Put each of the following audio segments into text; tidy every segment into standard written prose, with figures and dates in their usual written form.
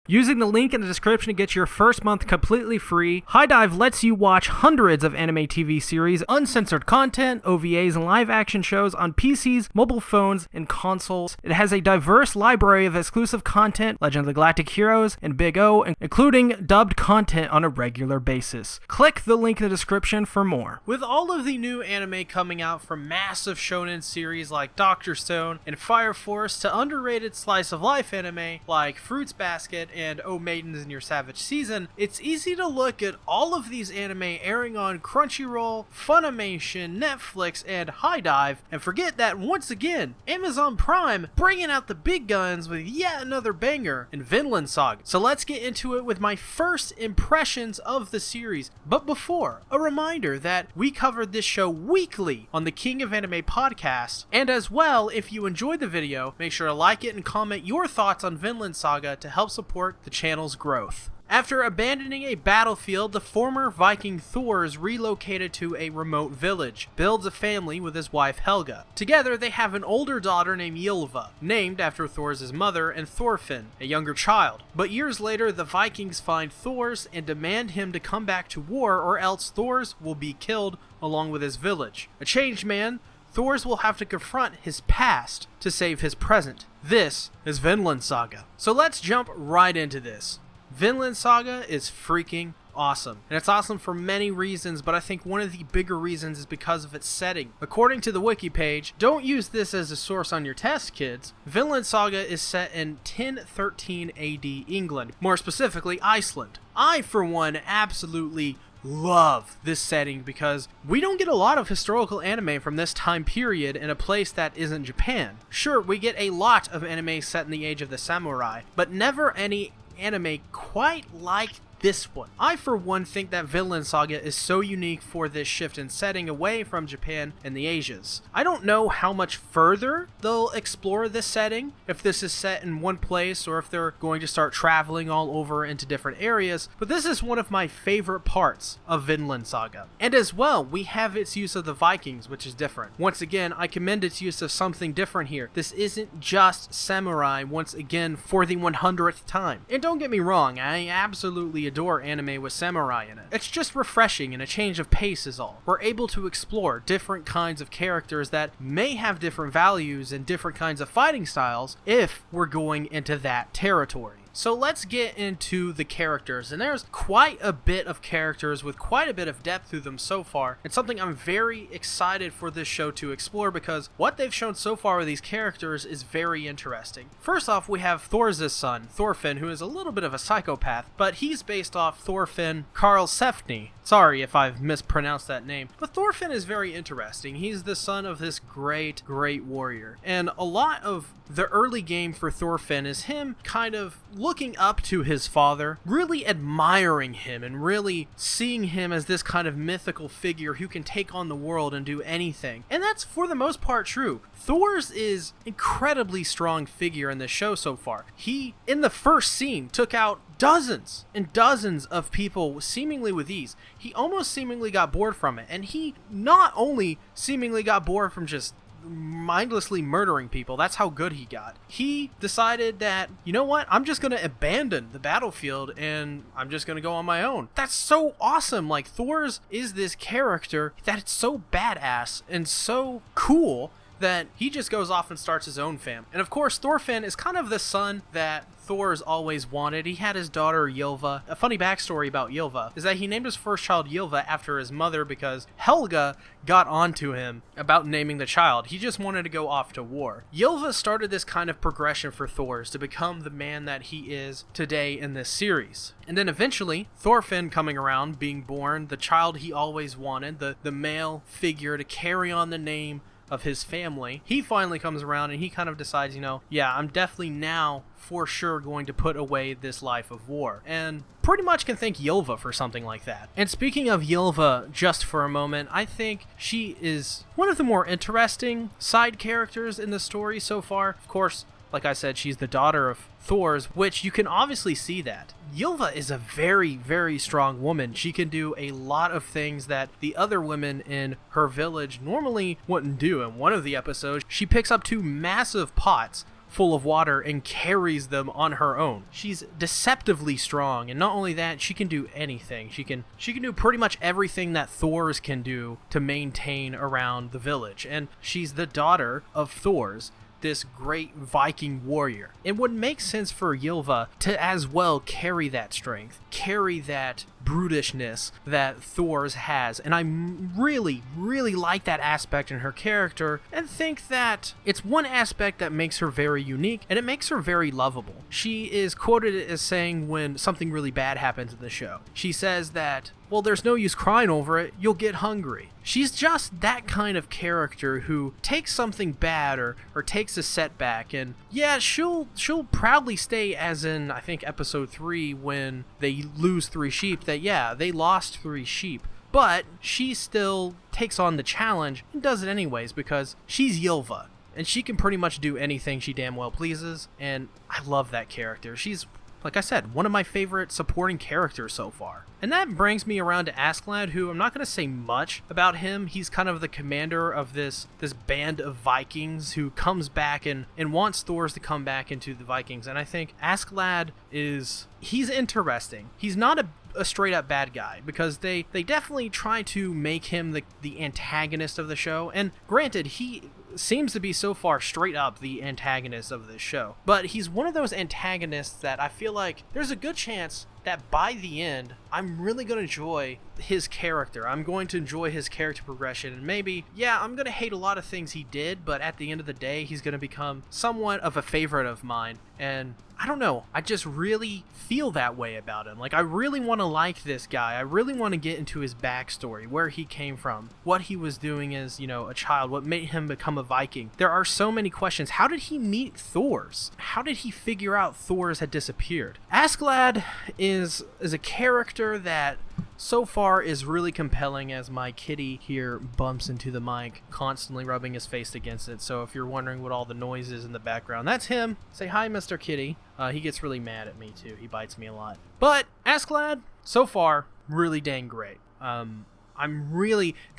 Using the link in the description to get your first month completely free, HIDIVE lets you watch hundreds of anime TV series, uncensored content, OVAs, and live-action shows on PCs, mobile phones, and consoles. It has a diverse library of exclusive content, Legend of the Galactic Heroes, and Big O, including dubbed content on a regular basis. Click the link in the description for more. With all of the new anime coming out from massive shonen series like Dr. Stone and Fire Force to underrated slice of life anime like Fruits Basket and Oh Maidens in Your Savage Season, it's easy to look at all of these anime airing on Crunchyroll, Funimation, Netflix, and HIDIVE and forget that once again, Amazon Prime bringing out the big guns with yet another banger in Vinland Saga. So let's get into it with my first impressions of the series. But before, a reminder that we covered this show weekly on the King of Anime podcast, and as well, if you enjoyed the video, make sure to like it and comment your thoughts on Vinland Saga to help support the channel's growth. After abandoning a battlefield, the former Viking Thors relocated to a remote village, builds a family with his wife Helga. Together, they have an older daughter named Ylva, named after Thor's mother, and Thorfinn, a younger child. But years later, the Vikings find Thors and demand him to come back to war or else Thors will be killed along with his village. A changed man, Thors will have to confront his past to save his present. This is Vinland Saga. So let's jump right into this. Vinland Saga is freaking awesome. And it's awesome for many reasons, but I think one of the bigger reasons is because of its setting. According to the wiki page, don't use this as a source on your test, kids. Vinland Saga is set in 1013 AD England, more specifically Iceland. I, for one, absolutely love this setting because we don't get a lot of historical anime from this time period in a place that isn't Japan. Sure, we get a lot of anime set in the age of the samurai, but never any anime quite like this one. I, for one, think that Vinland Saga is so unique for this shift in setting away from Japan and the Asias. I don't know how much further they'll explore this setting, if this is set in one place or if they're going to start traveling all over into different areas, but this is one of my favorite parts of Vinland Saga. And as well, we have its use of the Vikings, which is different. Once again, I commend its use of something different here. This isn't just samurai once again for the 100th time. And don't get me wrong, I absolutely adore anime with samurai in it. It's just refreshing and a change of pace is all. We're able to explore different kinds of characters that may have different values and different kinds of fighting styles if we're going into that territory. So let's get into the characters, and there's quite a bit of characters with quite a bit of depth to them so far. It's something I'm very excited for this show to explore because what they've shown so far with these characters is very interesting. First off, we have Thor's son, Thorfinn, who is a little bit of a psychopath, but he's based off Thorfinn Karlsefni. Sorry if I've mispronounced that name, but Thorfinn is very interesting. He's the son of this great warrior, and a lot of the early game for Thorfinn is him kind of looking up to his father, really admiring him and really seeing him as this kind of mythical figure who can take on the world and do anything. And that's for the most part true. Thor's is incredibly strong figure in the show so far. He, in the first scene, took out dozens and dozens of people seemingly with ease. He almost seemingly got bored from it, and he not only seemingly got bored from just mindlessly murdering people, that's how good he got. He decided that, you know what, I'm just gonna abandon the battlefield and I'm just gonna go on my own. That's so awesome. Like, Thor's is this character that it's so badass and so cool that he just goes off and starts his own family. And of course, Thorfinn is kind of the son that Thor's always wanted. He had his daughter Ylva. A funny backstory about Ylva is that he named his first child Ylva after his mother because Helga got onto him about naming the child. He just wanted to go off to war. Ylva started this kind of progression for Thor's to become the man that he is today in this series. And then eventually, Thorfinn coming around, being born, the child he always wanted, the male figure to carry on the name of his family, he finally comes around and he kind of decides, you know, yeah, I'm definitely now for sure going to put away this life of war. And pretty much can thank Ylva for something like that. And speaking of Ylva, just for a moment, I think she is one of the more interesting side characters in the story so far. Of course, like I said, she's the daughter of Thor's, which you can obviously see that. Ylva is a very, very strong woman. She can do a lot of things that the other women in her village normally wouldn't do. In one of the episodes, she picks up 2 massive pots full of water and carries them on her own. She's deceptively strong, and not only that, she can do anything. She can do pretty much everything that Thor's can do to maintain around the village. And she's the daughter of Thor's, this great Viking warrior. It would make sense for Ylva to as well carry that strength, carry that brutishness that Thor's has, and I really, really like that aspect in her character, and think that it's one aspect that makes her very unique, and it makes her very lovable. She is quoted as saying when something really bad happens in the show, she says that, well, there's no use crying over it, you'll get hungry. She's just that kind of character who takes something bad or takes a setback, and yeah, she'll proudly stay, as in, I think, episode 3, when they lose 3 sheep, that yeah, they lost 3 sheep, but she still takes on the challenge and does it anyways because she's Ylva, and she can pretty much do anything she damn well pleases, and I love that character. She's, like I said, one of my favorite supporting characters so far. And that brings me around to Askeladd, who I'm not going to say much about him. He's kind of the commander of this band of Vikings who comes back and wants Thor's to come back into the Vikings. And I think Askeladd he's interesting. He's not a straight up bad guy, because they definitely try to make him the antagonist of the show. And granted, he seems to be so far straight up the antagonist of this show, but he's one of those antagonists that I feel like there's a good chance that by the end, I'm really going to enjoy his character. I'm going to enjoy his character progression, and maybe, yeah, I'm going to hate a lot of things he did, but at the end of the day, he's going to become somewhat of a favorite of mine, and I don't know, I just really feel that way about him. Like, I really want to like this guy. I really want to get into his backstory, where he came from, what he was doing as, a child, what made him become a Viking. There are so many questions. How did he meet Thor's? How did he figure out Thor's had disappeared? Askeladd is a character that so far is really compelling, as my kitty here bumps into the mic, constantly rubbing his face against it. So if you're wondering what all the noise is in the background, that's him. Say hi, Mr. Kitty. He gets really mad at me too. He bites me a lot. But Askeladd, so far, really dang great.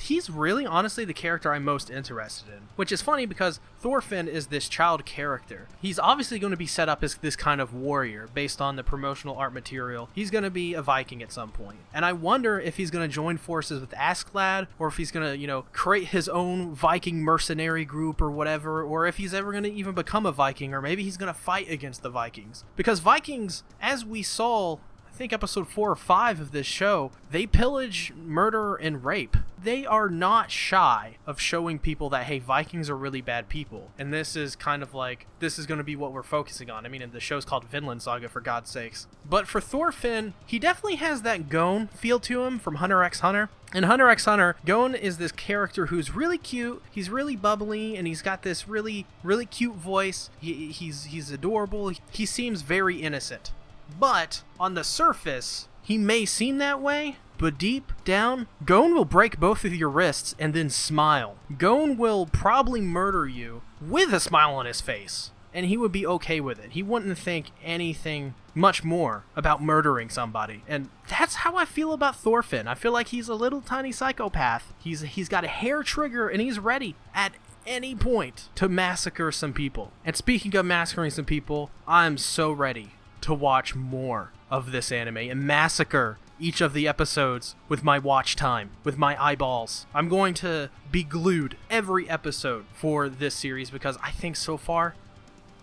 He's really honestly the character I'm most interested in, which is funny because Thorfinn is this child character. He's obviously going to be set up as this kind of warrior based on the promotional art material. He's going to be a Viking at some point, and I wonder if he's going to join forces with Askeladd, or if he's going to, create his own Viking mercenary group or whatever, or if he's ever going to even become a Viking, or maybe he's going to fight against the Vikings. Because Vikings, as we saw, I think episode 4 or 5 of this show, they pillage, murder, and rape. They are not shy of showing people that, hey, Vikings are really bad people. And this is kind of like, this is going to be what we're focusing on. I mean, the show's called Vinland Saga, for God's sakes. But for Thorfinn, he definitely has that Gon feel to him from Hunter x Hunter. In Hunter x Hunter, Gon is this character who's really cute, he's really bubbly, and he's got this really, really cute voice. He's adorable. He seems very innocent. But on the surface, he may seem that way, but deep down, Gon will break both of your wrists and then smile. Gon will probably murder you with a smile on his face, and he would be okay with it. He wouldn't think anything much more about murdering somebody. And that's how I feel about Thorfinn. I feel like he's a little tiny psychopath. He's got a hair trigger, and he's ready at any point to massacre some people. And speaking of massacring some people, I'm so ready to watch more of this anime and massacre each of the episodes with my watch time, with my eyeballs. I'm going to be glued every episode for this series because I think so far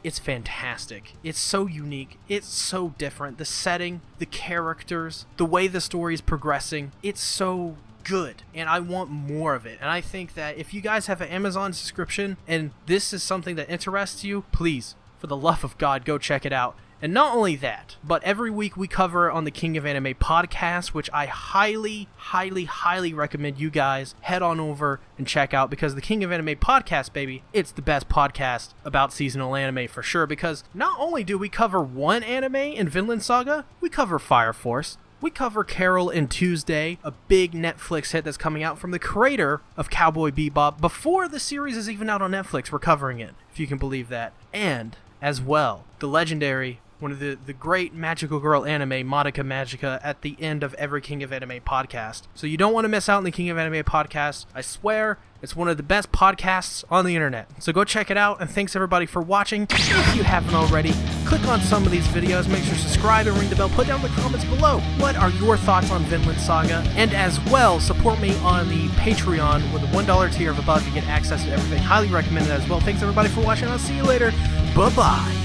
it's fantastic. It's so unique. It's so different. The setting, the characters, the way the story is progressing, it's so good, and I want more of it. And I think that if you guys have an Amazon subscription and this is something that interests you, please, for the love of God, go check it out. And not only that, but every week we cover on the King of Anime podcast, which I highly, highly, highly recommend you guys head on over and check out, because the King of Anime podcast, baby, it's the best podcast about seasonal anime for sure, because not only do we cover one anime in Vinland Saga, we cover Fire Force. We cover Carol and Tuesday, a big Netflix hit that's coming out from the creator of Cowboy Bebop. Before the series is even out on Netflix, we're covering it, if you can believe that. And as well, the legendary one of the great magical girl anime, Madoka Magica, at the end of every King of Anime podcast. So you don't want to miss out on the King of Anime podcast. I swear, it's one of the best podcasts on the internet. So go check it out, and thanks everybody for watching. If you haven't already, click on some of these videos, make sure to subscribe and ring the bell, put down in the comments below what are your thoughts on Vinland Saga, and as well, support me on the Patreon with a $1 tier of above. You get access to everything. Highly recommend it as well. Thanks everybody for watching. I'll see you later. Bye-bye.